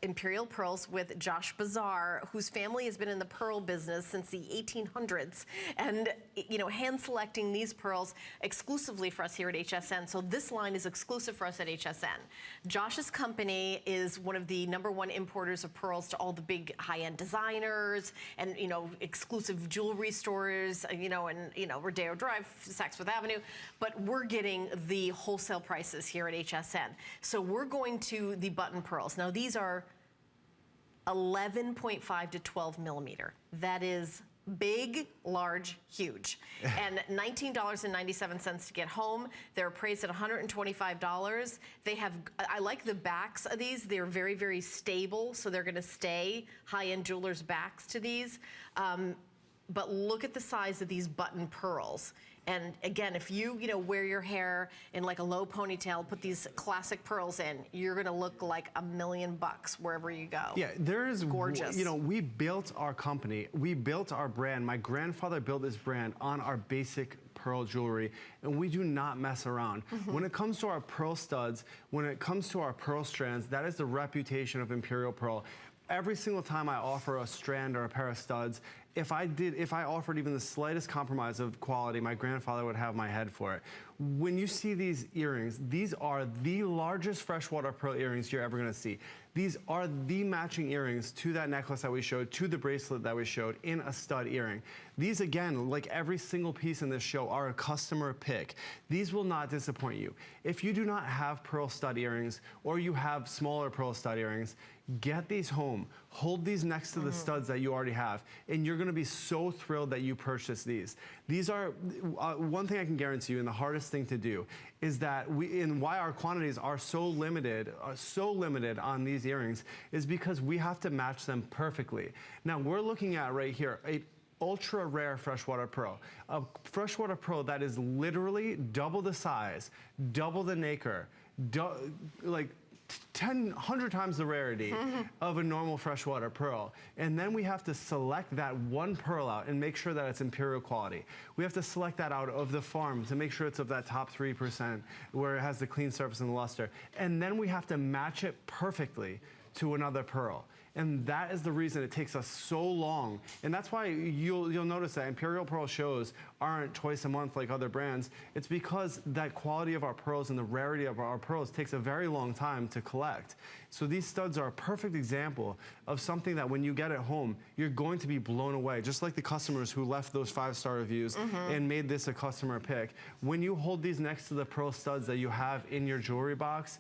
Imperial Pearls with Josh Bazar, whose family has been in the pearl business since the 1800s, and you know, hand selecting these pearls exclusively for us here at HSN. So this line is exclusive for us at HSN. Josh's company is one of the #1 importers of pearls to all the big high-end designers and, you know, exclusive jewelry stores, you know, and, you know, Rodeo Drive, Saks Fifth Avenue, but we're getting the wholesale prices here at HSN. So we're going to the button pearls. Now these are 11.5 to 12 millimeter. That is big, large, huge. And $19.97 to get home. They're appraised at $125. They have, I like the backs of these. They're very, very stable, so they're gonna stay high-end jewelers' backs to these. But look at the size of these button pearls. And again, if you wear your hair in like a low ponytail, put these classic pearls in, you're gonna look like $1 million wherever you go. Yeah, there's gorgeous. You know, we built our company, we built our brand. My grandfather built this brand on our basic pearl jewelry, and we do not mess around. When it comes to our pearl studs, when it comes to our pearl strands, that is the reputation of Imperial Pearl. Every single time I offer a strand or a pair of studs, if I offered even the slightest compromise of quality, my grandfather would have my head for it. When you see these earrings, these are the largest freshwater pearl earrings you're ever gonna see. These are the matching earrings to that necklace that we showed, to the bracelet that we showed, in a stud earring. These, again, like every single piece in this show, are a customer pick. These will not disappoint you. If you do not have pearl stud earrings, or you have smaller pearl stud earrings, get these home. Hold these next to the studs that you already have, and you're gonna be so thrilled that you purchased these. These are, one thing I can guarantee you, and the hardest thing to do, is that and why our quantities are so limited on these earrings, is because we have to match them perfectly. Now, we're looking at right here, a ultra rare freshwater pearl. A freshwater pearl that is literally double the size, double the nacre, like 100 times the rarity of a normal freshwater pearl. And then we have to select that one pearl out and make sure that it's Imperial quality. We have to select that out of the farm to make sure it's of that top 3% where it has the clean surface and the luster. And then we have to match it perfectly to another pearl. And that is the reason it takes us so long. And that's why you'll notice that Imperial Pearl shows aren't twice a month like other brands. It's because that quality of our pearls and the rarity of our pearls takes a very long time to collect. So these studs are a perfect example of something that when you get it home, you're going to be blown away. Just like the customers who left those 5-star reviews and made this a customer pick. When you hold these next to the pearl studs that you have in your jewelry box,